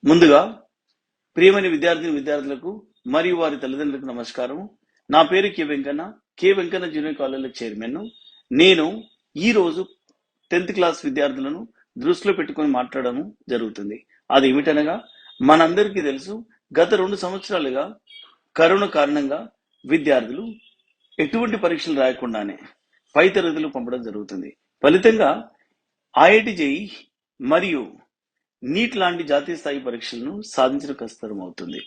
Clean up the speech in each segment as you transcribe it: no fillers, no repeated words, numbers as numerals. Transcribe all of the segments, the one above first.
ముందుగా ప్రియమైన విద్యార్థులకు మరియు వారి తల్లిదండ్రులకు నమస్కారం. నా పేరు K Venkanna junior college chairman. నేను ఈ రోజు 10th క్లాస్ విద్యార్థులను దృష్టిలో పెట్టుకొని మాట్లాడడం జరుగుతుంది. అది ఏమిటనగా, మనందరికీ తెలుసు, గత 2 సంవత్సరాలుగా కరోనా కారణంగా విద్యార్థులు ఎటువంటి పరీక్షలు రాయకుండానే పై తరగతులు పంపడం జరుగుతుంది. ఫలితంగా ఐఐటి జేఈ మరియు నీట్ లాంటి జాతీయ స్థాయి పరీక్షలను సాధించడం కష్టతరం అవుతుంది.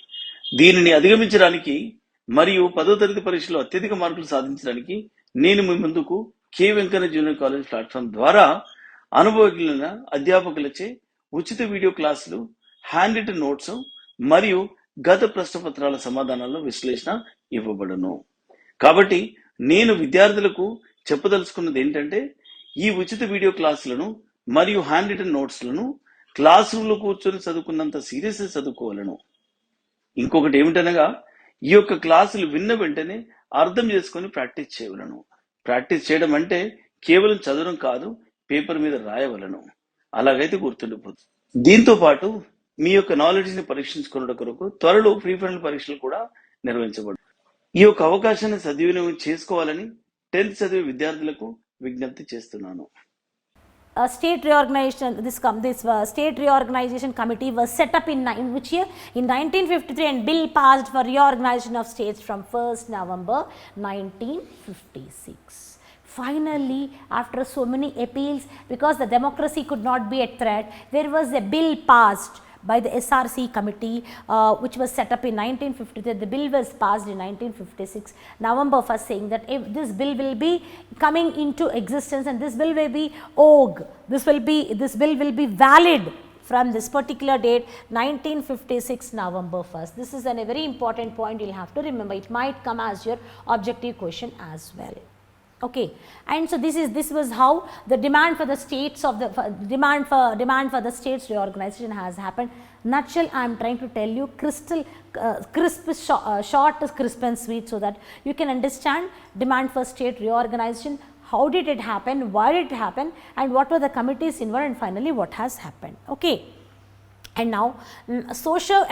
దీనిని అధిగమించడానికి మరియు 10వ తరగతి పరీక్షలో అత్యధిక మార్కులు సాధించడానికి నేను మీ ముందుకు K Venkanna junior college platform ద్వారా అనుభవజ్ఞులైన అధ్యాపకులచే ఉచిత వీడియో క్లాసులు, హ్యాండ్ రిటన్ నోట్స్ మరియు గత ప్రశ్నపత్రాల సమాధానాల విశ్లేషణ ఇవ్వబడును. కాబట్టి నేను విద్యార్థులకు చెప్పదలుచుకున్నది ఏంటంటే, ఈ ఉచిత వీడియో క్లాసులను మరియు హ్యాండ్ రిటన్ నోట్స్లను క్లాస్ రూమ్ లో కూర్చొని చదువుకున్నంత సీరియస్ చదువుకోవాలను. ఇంకొకటి ఏమిటనగా, ఈ యొక్క క్లాసులు విన్న వెంటనే అర్థం చేసుకొని ప్రాక్టీస్ చేయవలను. ప్రాక్టీస్ చేయడం అంటే కేవలం చదవడం కాదు, పేపర్ మీద రాయవలను. అలాగైతే గుర్తుండిపోతుంది. దీంతో పాటు మీ యొక్క నాలెడ్జ్ ని పరీక్షించుకున్న కొరకు త్వరలో ప్రీ ఫైనల్ పరీక్షలు కూడా నిర్వహించబడు. ఈ యొక్క అవకాశాన్ని సద్వినియోగం చేసుకోవాలని 10th చదివే విద్యార్థులకు విజ్ఞప్తి చేస్తున్నాను. State reorganization. This state reorganization committee was set up in which year? In 1953, and bill passed for reorganization of states from 1st November 1956. Finally, after so many appeals, because the democracy could not be at threat, there was a bill passed by the SRC committee, which was set up in 1953. The bill was passed in 1956, November 1st, saying that if this bill will be coming into existence, and this bill will be this bill will be valid from this particular date, 1956 November 1st. This is a very important point you will have to remember. It might come as your objective question as well. Okay, and so this was how the demand for the states of the demand for the states reorganization has happened. Nutshell, I am trying to tell you short, crisp and sweet, so that you can understand demand for state reorganization. How did it happen? Why did it happen? And what were the committees involved? And finally, what has happened? Okay. And now, social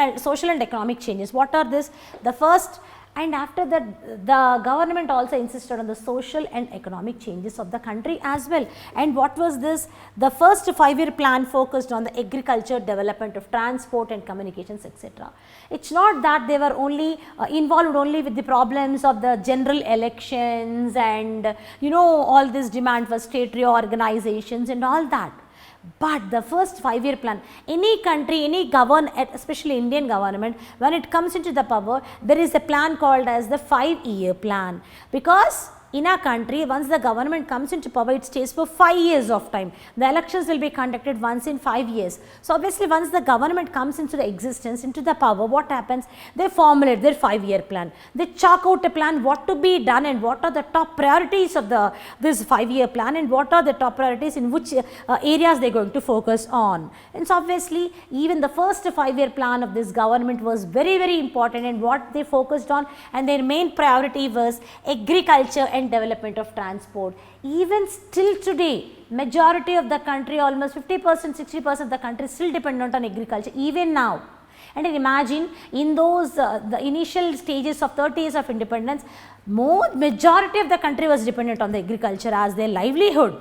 and economic changes. What are this? The first. And after that, the government also insisted on the social and economic changes of the country as well. And what was this? The first 5-year plan focused on the agriculture, development of transport and communications, etc. It's not that they were only involved only with the problems of the general elections and all this demand for state reorganizations and all that. But the first 5-year plan, any country, any especially Indian government, when it comes into the power, there is a plan called as the 5-year plan, because in our country, once the government comes into power, it stays for 5 years of time. The elections will be conducted once in 5 years. So obviously, once the government comes into the existence, into the power, what happens? They formulate their 5-year plan. They chalk out a plan what to be done and what are the top priorities of this 5-year plan, and what are the top priorities in which areas they are going to focus on. And so obviously, even the first 5-year plan of this government was very, very important, and what they focused on, and their main priority was agriculture and development of transport. Even still today, majority of the country, almost 50%, 60% of the country is still dependent on agriculture even now. And imagine in those the initial stages of 30 years of independence, majority of the country was dependent on the agriculture as their livelihood.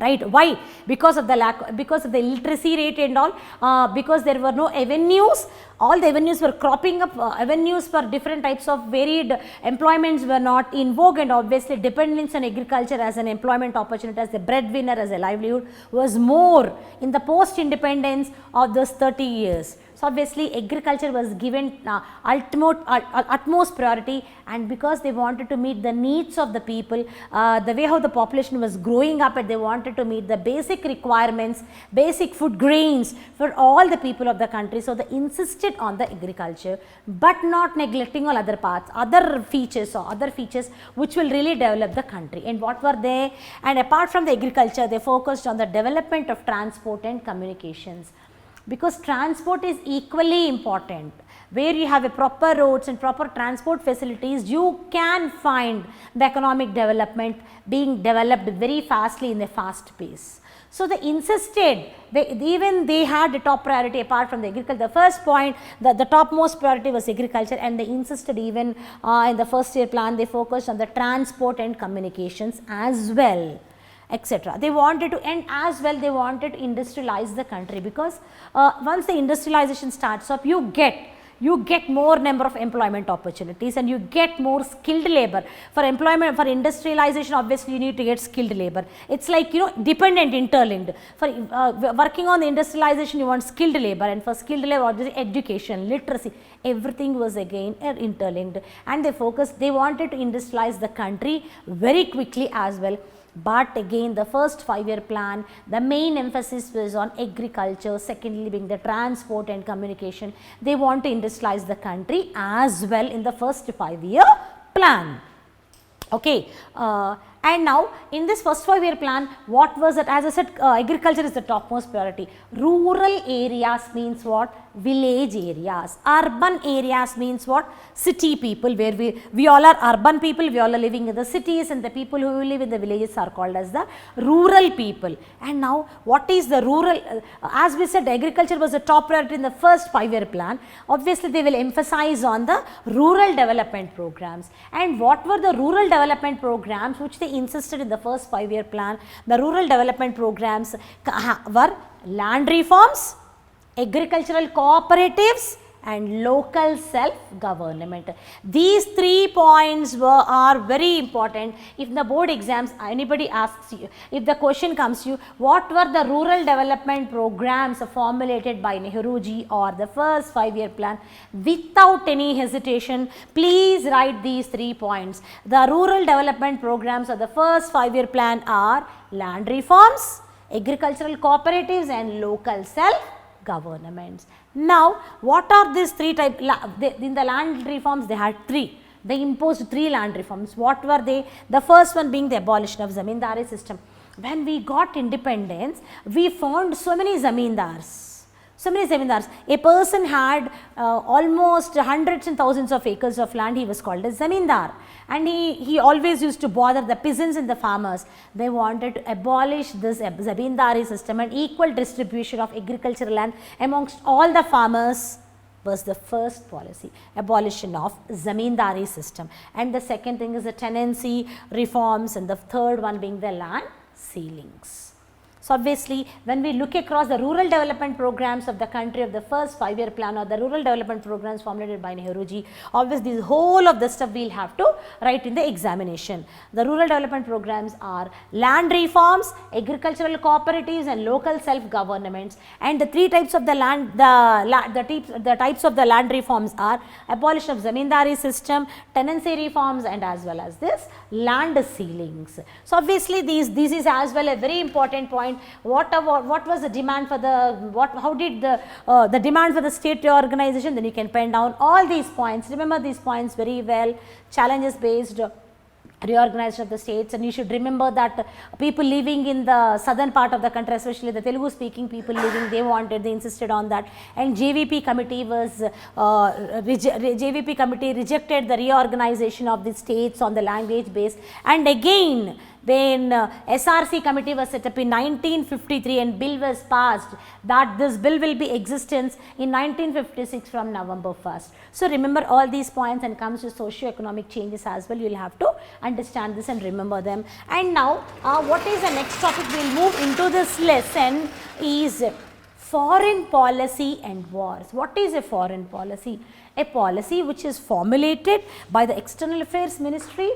Right? Why? Because of the illiteracy rate and all, because there were no avenues. All the avenues were cropping up, avenues for different types of varied employments were not in vogue, and obviously dependence on agriculture as an employment opportunity, as a breadwinner, as a livelihood, was more in the post-independence of those 30 years. So obviously agriculture was given utmost priority, and because they wanted to meet the needs of the people, the way how the population was growing up, and they wanted to meet the basic requirements, basic food grains for all the people of the country. So they insisted on the agriculture, but not neglecting all other parts, other features which will really develop the country. And what were they? And apart from the agriculture, they focused on the development of transport and communications. because transport is equally important. Where you have a proper roads and proper transport facilities, you can find the economic development being developed very fastly in a fast pace. So, they insisted, even they had the top priority apart from the agriculture. The first point, the topmost priority was agriculture, and they insisted even in the first year plan, they focused on the transport and communications as well, etc. They wanted to, and as well they wanted to industrialize the country, because once the industrialization starts up, you get more number of employment opportunities, and you get more skilled labor. For employment, for industrialization, obviously you need to get skilled labor. It's like, dependent, interlinked. For working on the industrialization, you want skilled labor, and for skilled labor, obviously education, literacy, everything was again interlinked, and they wanted to industrialize the country very quickly as well. But again, the first 5-year plan, the main emphasis was on agriculture, secondly being the transport and communication. They want to industrialize the country as well in the first 5-year plan. Okay. And now in this first 5-year plan, what was it? As I said, agriculture is the topmost priority. Rural areas means what? Village areas. Urban areas means what? City people, where we all are urban people, we all are living in the cities, and the people who live in the villages are called as the rural people. And now what is the rural? As we said, agriculture was the top priority in the first 5-year plan. Obviously they will emphasize on the rural development programs. And what were the rural development programs which they insisted in the first 5-year plan? The rural development programs were land reforms, agricultural cooperatives, and local self-government. These 3 points are very important. If in the board exams anybody asks you, if the question comes to you, what were the rural development programs formulated by Nehruji or the first 5-year plan, without any hesitation, please write these 3 points. The rural development programs of the first 5-year plan are land reforms, agricultural cooperatives, and local self-governments. Now, what are these 3 types? In the land reforms, they had 3. They imposed 3 land reforms. What were they? The first one being the abolition of Zamindari system. When we got independence, we found so many zamindars. A person had almost hundreds and thousands of acres of land. He was called as zamindar, and he always used to bother the peasants and the farmers. They wanted to abolish this zamindari system, and equal distribution of agricultural land amongst all the farmers was the first policy, abolition of zamindari system. And the second thing is the tenancy reforms, and the third one being the land ceilings. So, obviously, when we look across the rural development programs of the country of the first 5-year plan, or the rural development programs formulated by Nehruji, obviously, the whole of the stuff we will have to write in the examination. The rural development programs are land reforms, agricultural cooperatives, and local self-governments. And the 3 types of the land, the types of the land reforms are abolition of zamindari system, tenancy reforms, and as well as this land ceilings. So, obviously, this is as well a very important point. What was the demand for how did the demand for the state reorganization? Then you can pen down all these points. Remember these points very well. Challenges based reorganization of the states, and you should remember that people living in the southern part of the country, especially the Telugu speaking people living, they insisted on that, and JVP committee rejected the reorganization of the states on the language base. And again, when SRC committee was set up in 1953 and bill was passed, that this bill will be existence in 1956 from November 1st. So, remember all these points, and comes to socio-economic changes as well. You will have to understand this and remember them. And now, what is the next topic? We will move into this lesson is foreign policy and wars. What is a foreign policy? A policy which is formulated by the External Affairs Ministry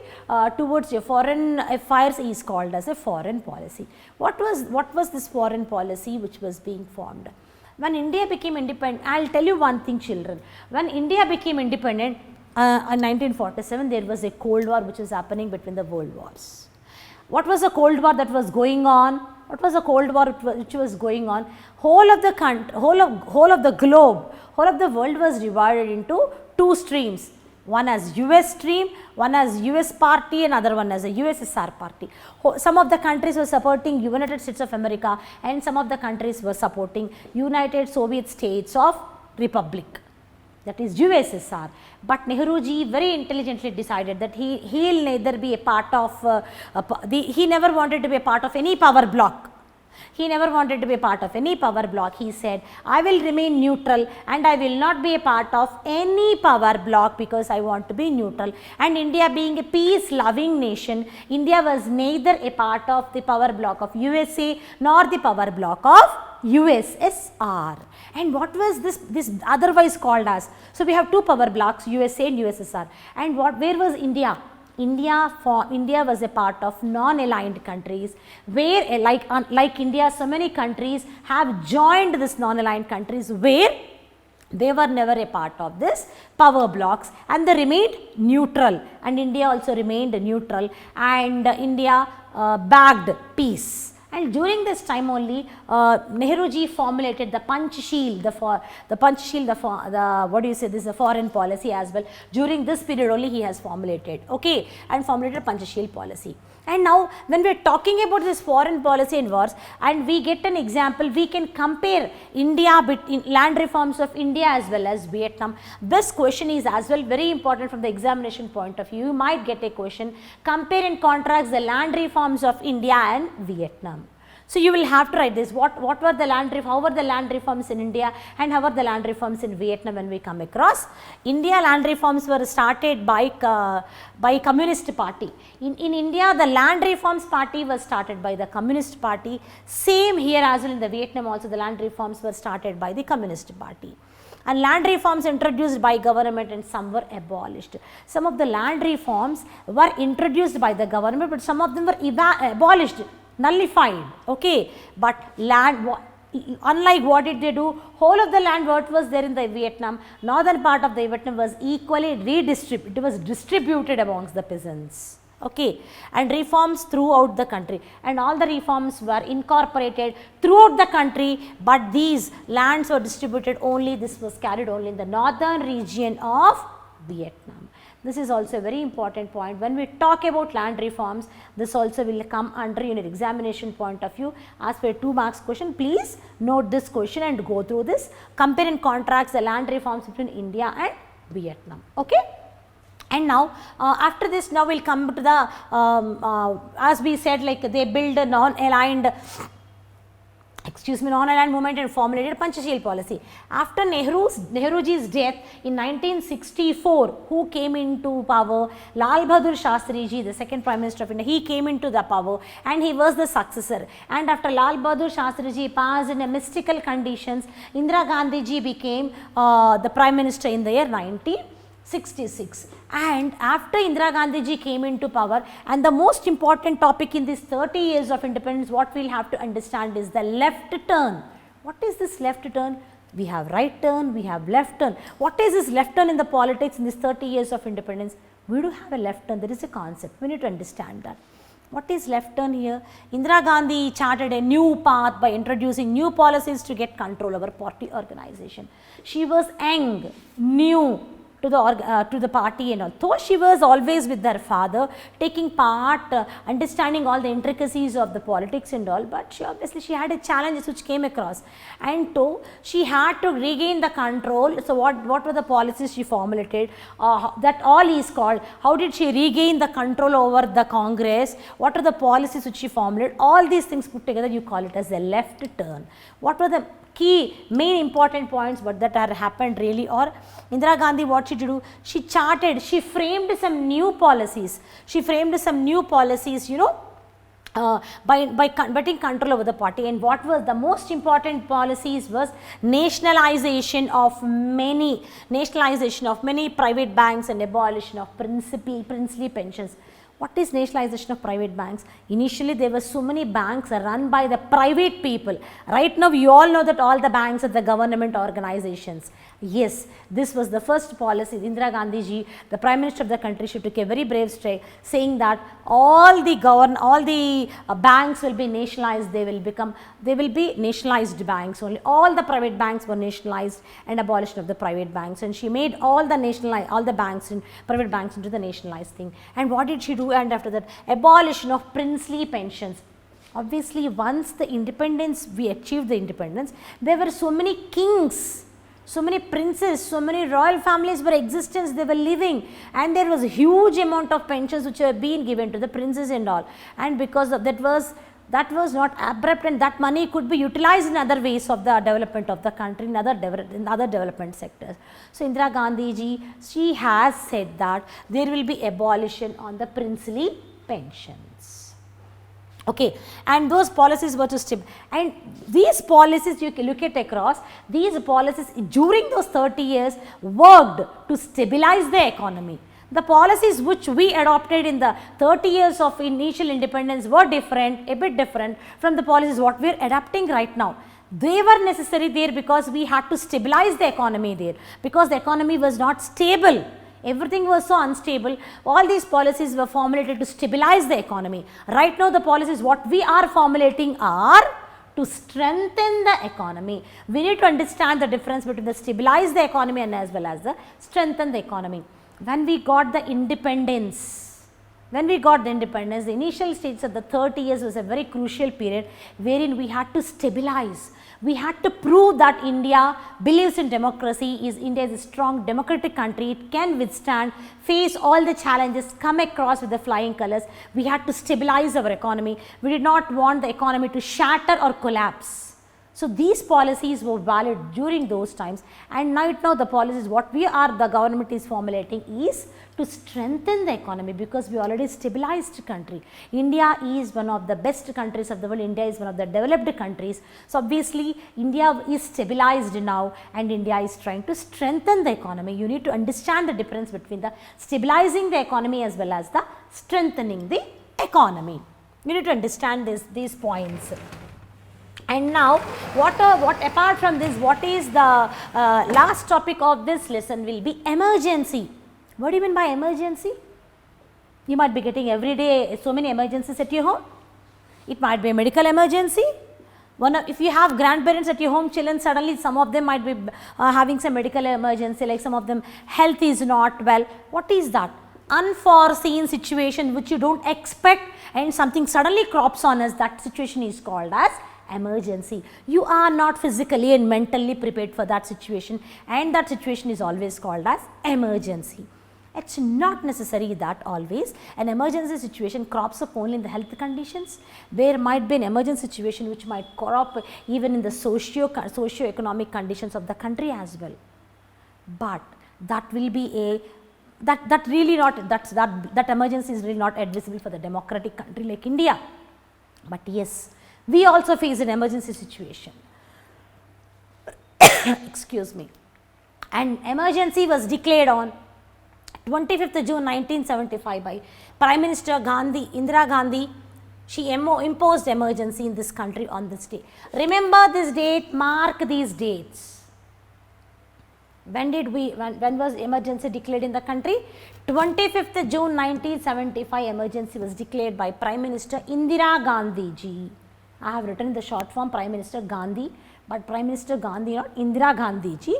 towards your foreign affairs is called as a foreign policy. What was this foreign policy which was being formed? When India became independent, I will tell you one thing, children. When India became independent in 1947, there was a Cold War which was happening between the world wars. What was the Cold War that was going on? What was the Cold War which was going on? Whole of the globe, whole of the world was divided into 2 streams, one as US stream, one as US party, and other one as a USSR party. Some of the countries were supporting United States of America and some of the countries were supporting United Soviet States of Republic, that is USSR. But Nehruji very intelligently decided that he will neither be a part of, he never wanted to be a part of any power bloc. He never wanted to be a part of any power bloc. He said, I will remain neutral and I will not be a part of any power bloc because I want to be neutral. And India being a peace loving nation, India was neither a part of the power bloc of USA nor the power bloc of USSR. And what was this otherwise called as? So we have two power blocs, USA and USSR. And where was India? India was a part of non-aligned countries, where like India, so many countries have joined this non-aligned countries where they were never a part of this power blocks and they remained neutral, and India also remained neutral, and India backed peace. And during this time only, Nehruji formulated the Panchsheel, the foreign policy as well. During this period only he has formulated, okay, and formulated Panchsheel policy. And now when we are talking about this foreign policy and wars, and we get an example, we can compare India between land reforms of India as well as Vietnam. This question is as well very important from the examination point of view. You might get a question, compare and contrast the land reforms of India and Vietnam. So you will have to write this, what were the how were the land reforms in India and how were the land reforms in Vietnam when we come across. India land reforms were started by Communist Party. In India, the land reforms party was started by the Communist Party. Same here as well in the Vietnam also, the land reforms were started by the Communist Party. And land reforms introduced by government and some were abolished. Some of the land reforms were introduced by the government, but some of them were abolished, nullified, okay. But unlike what did they do, whole of the land what was there in the Vietnam, northern part of the Vietnam was equally redistributed, it was distributed amongst the peasants, okay, and reforms throughout the country, and all the reforms were incorporated throughout the country, but these lands were distributed only, this was carried only in the northern region of Vietnam. This is also a very important point. When we talk about land reforms, this also will come under unit examination point of view. As per 2 marks question, please note this question and go through this. Compare and contrast the land reforms between India and Vietnam. Okay. And now after this, now we will come to the as we said, like they build a non-aligned movement and formulated Panchsheel policy. After Nehruji's death in 1964, who came into power? Lal Bahadur Shastri ji, the second Prime Minister of India, he came into the power and he was the successor. And after Lal Bahadur Shastri ji passed in a mystical conditions, Indira Gandhi ji became the Prime Minister in the year 1966. And after Indira Gandhi ji came into power, and the most important topic in this 30 years of independence, what we will have to understand is the left turn. What is this left turn? We have right turn, we have left turn. What is this left turn in the politics in this 30 years of independence? We do have a left turn, there is a concept, we need to understand that. What is left turn here? Indira Gandhi charted a new path by introducing new policies to get control over party organization. She was young, new to the party, and although she was always with her father, taking part, understanding all the intricacies of the politics and all, but she had a challenge which came across, and so she had to regain the control. So what were the policies she formulated? That all is called, how did she regain the control over the Congress? What are the policies which she formulated? All these things put together, you call it as a left turn. What were the key main important points but that had happened really? Or Indira Gandhi, what she do? She charted, she framed some new policies. She framed some new policies, you know, by getting control over the party. And what was the most important policies was nationalization of many private banks and abolition of princely pensions. What is nationalization of private banks? Initially, there were so many banks run by the private people. Right now, you all know that all the banks are the government organizations. Yes, this was the first policy. Indira Gandhi ji, the Prime Minister of the country, she took a very brave step, saying that all the banks will be nationalized. They will be nationalized banks only. All the private banks were nationalized, and abolition of the private banks. And she made all the banks and private banks into the nationalized thing. And what did she do? And after that, abolition of princely pensions. Obviously, once the independence, we achieved the independence, there were so many kings, so many princes, so many royal families were existence, they were living, and there was a huge amount of pensions which were being given to the princes and all. And because of that was not abrupt, and that money could be utilized in other ways of the development of the country, in other development sectors. So Indira Gandhi ji, she has said that there will be abolition on the princely pensions. Okay, and those policies were to and these policies, you can look at across, these policies during those 30 years worked to stabilize the economy. The policies which we adopted in the 30 years of initial independence were different, a bit different from the policies what we are adapting right now. They were necessary there because we had to stabilize the economy there, because the economy was not stable. Everything was so unstable. All these policies were formulated to stabilize the economy. Right now, the policies what we are formulating are to strengthen the economy. We need to understand the difference between the stabilize the economy and as well as the strengthen the economy. When we got the independence, the initial stages of the 30 years was a very crucial period wherein we had to stabilize. We had to prove that India believes in democracy, India is a strong democratic country, it can withstand, face all the challenges, come across with the flying colors. We had to stabilize our economy. We did not want the economy to shatter or collapse. So these policies were valid during those times, and right now the policies what the government is formulating is to strengthen the economy, because we already stabilized country. India is one of the best countries of the world. India is one of the developed countries. So obviously India is stabilized now, and India is trying to strengthen the economy. You need to understand the difference between the stabilizing the economy as well as the strengthening the economy. You need to understand these points. And now, what apart from this, what is the last topic of this lesson will be emergency. What do you mean by emergency? You might be getting every day so many emergencies at your home. It might be a medical emergency. If you have grandparents at your home, children, suddenly some of them might be having some medical emergency, like some of them health is not well. What is that? Unforeseen situation which you don't expect, and something suddenly crops on us. That situation is called as emergency. You are not physically and mentally prepared for that situation, and that situation is always called as emergency. It's not necessary that always an emergency situation crops up only in the health conditions. There might be an emergency situation which might crop even in the socio-economic conditions of the country as well. But that will be that emergency is really not admissible for the democratic country like India. But yes, we also face an emergency situation. Excuse me. An emergency was declared on 25th June 1975 by Prime Minister Indira Gandhi. She imposed emergency in this country on this day. Remember this date, mark these dates. When was emergency declared in the country? 25th June 1975 emergency was declared by Prime Minister Indira Gandhi ji. I have written the short form Prime Minister Gandhi, but Prime Minister Gandhi, not Indira Gandhi ji.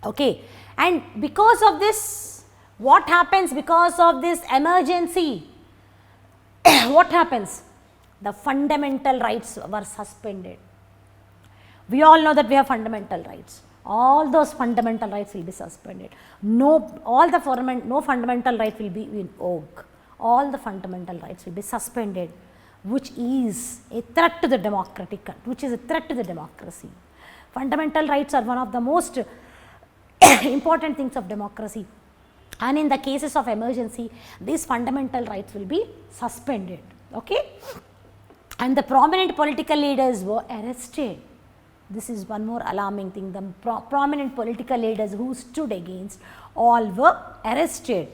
Okay, and because of this, what happens because of this emergency? What happens? The fundamental rights were suspended. We all know that we have fundamental rights. All those fundamental rights will be suspended. No fundamental right will be invoked. All the fundamental rights will be suspended, which is a threat to the democracy. Fundamental rights are one of the most important things of democracy. And in the cases of emergency, these fundamental rights will be suspended. Okay? And the prominent political leaders were arrested. This is one more alarming thing. The prominent political leaders who stood against all were arrested.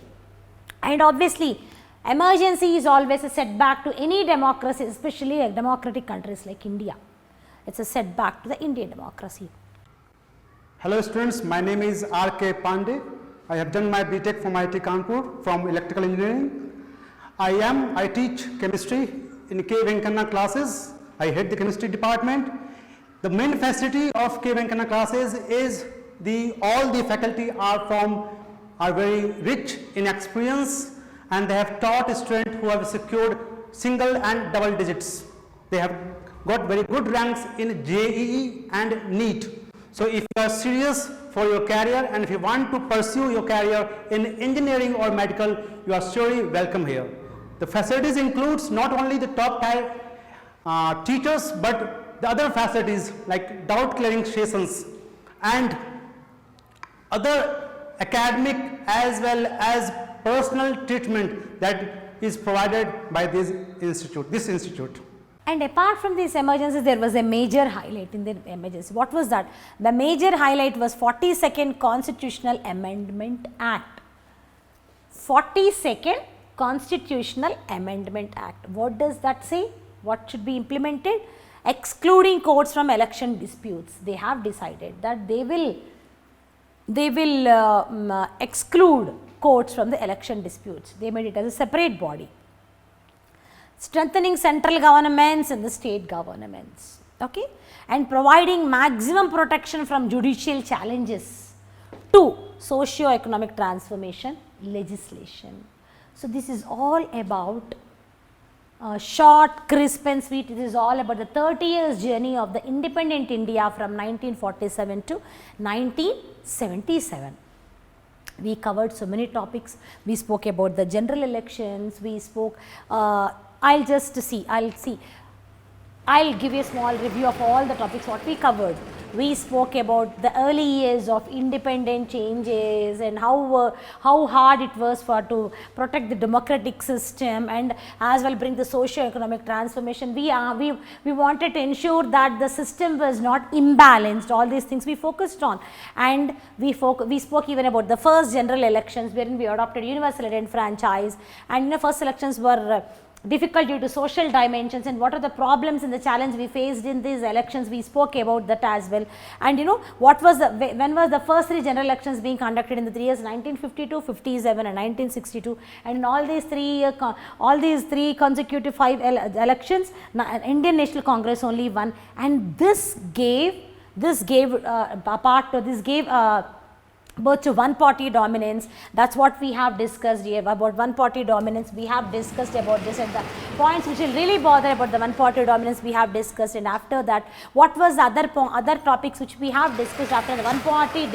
And obviously, Emergency is always a setback to any democracy, especially democratic countries like India. It's a setback to the Indian democracy. Hello students, my name is R.K. Pandey. I have done my BTech from IIT Kanpur from electrical engineering. I teach chemistry in K. Venkana classes. I head the chemistry department. The main facility of K. Venkana classes is all the faculty are very rich in experience, and they have taught students who have secured single and double digits. They have got very good ranks in JEE and NEET. So if you are serious for your career and if you want to pursue your career in engineering or medical, you are surely welcome here. The facilities includes not only the top tier teachers, but the other facilities like doubt clearing sessions and other academic as well as personal treatment that is provided by this institute. And apart from these emergencies, there was a major highlight in the emergency. What was that? The major highlight was 42nd Constitutional Amendment Act. 42nd Constitutional Amendment Act. What does that say? What should be implemented? Excluding courts from election disputes. They have decided that they will exclude courts from the election disputes. They made it as a separate body. Strengthening central governments and the state governments, okay, and providing maximum protection from judicial challenges to socio-economic transformation legislation. So this is all about short, crisp and sweet. It is all about the 30 years journey of the independent India from 1947 to 1977. We covered so many topics. We spoke about the general elections. We spoke, I'll give you a small review of all the topics what we covered. We spoke about the early years of independent changes and how hard it was to protect the democratic system and as well bring the socio-economic transformation. We wanted to ensure that the system was not imbalanced. All these things we focused on, and we spoke even about the first general elections wherein we adopted universal franchise, and the first elections were difficult due to social dimensions and what are the problems and the challenge we faced in these elections. We spoke about that as well. And when was the first 3 general elections being conducted in the 3 years 1952, 57 and 1962, and in all these 3 consecutive 5 elections, Indian National Congress only won, and this gave both to one party dominance. That's what we have discussed here about one party dominance. We have discussed about this and the points which will really bother about the one party dominance we have discussed, and after that what was the other topics which we have discussed after the one party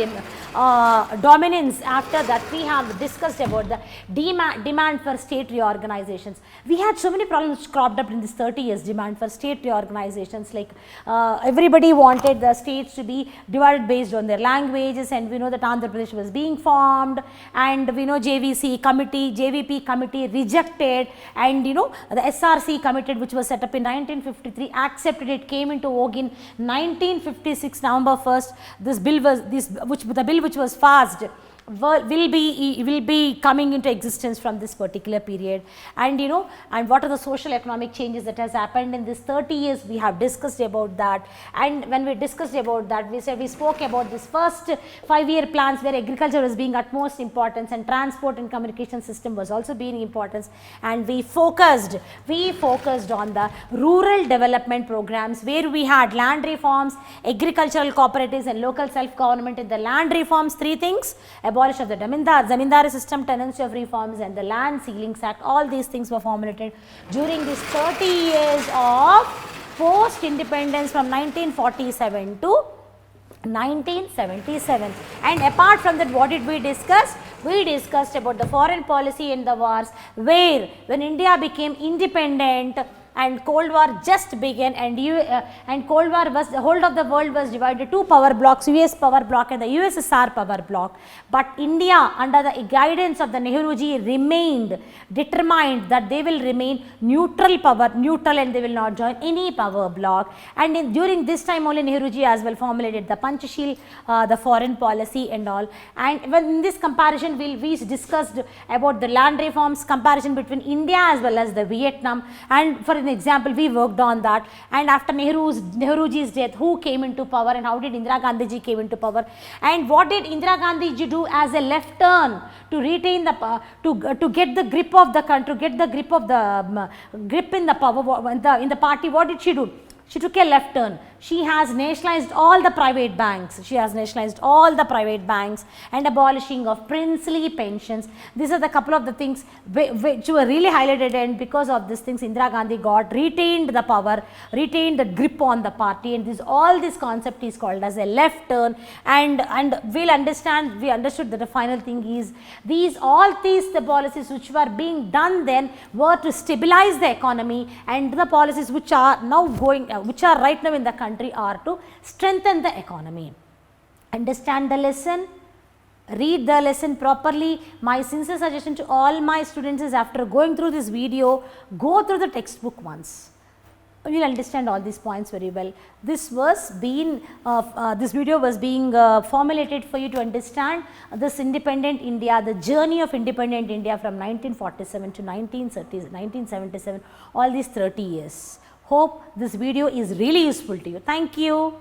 dominance. After that we have discussed about the demand for state reorganizations. We had so many problems which cropped up in this 30 years demand for state reorganizations, like everybody wanted the states to be divided based on their languages, and we know that Andhra Pradesh was being formed, and we know JVP committee rejected, and the SRC committee which was set up in 1953 accepted it, came into vogue in 1956 November 1st. The bill which was passed will be coming into existence from this particular period. And and what are the social economic changes that has happened in this 30 years, we have discussed about that. And when we discussed about that, we spoke about this first 5-year plans where agriculture was being utmost importance and transport and communication system was also being importance, and we focused on the rural development programs where we had land reforms, agricultural cooperatives and local self-government. In the land reforms, 3 things: abolition of the Zamindari system, tenancy of reforms and the Land Ceilings Act. All these things were formulated during these 30 years of post-independence from 1947 to 1977. And apart from that, what did we discuss? We discussed about the foreign policy and the wars, where when India became independent and Cold War just began, and Cold War was, the whole of the world was divided, two power blocks, US power block and the USSR power block. But India, under the guidance of the Nehruji, remained determined that they will remain neutral and they will not join any power block. And during this time only Nehruji as well formulated the Panchashil, the foreign policy and all. And when in this comparison we discussed about the land reforms comparison between India as well as the Vietnam, and for an example we worked on that. And after Nehruji's death, who came into power and how did Indira Gandhi ji came into power, and what did Indira Gandhi ji do as a left turn to retain the to get the grip of the country, get the grip of the grip in the power in the party. What did she do? She took a left turn. She has nationalized all the private banks. She has nationalized all the private banks and abolishing of princely pensions. These are the couple of the things which were really highlighted, and because of these things Indira Gandhi retained the power, retained the grip on the party, and all this concept is called as a left turn. And we understood that the final thing is all these the policies which were being done then were to stabilize the economy, and the policies which are now which are right now in the country are to strengthen the economy. Understand the lesson, read the lesson properly. My sincere suggestion to all my students is, after going through this video, go through the textbook once. You will understand all these points very well. This video was being formulated for you to understand this independent India, the journey of independent India from 1947 to 1977, all these 30 years. Hope this video is really useful to you. Thank you.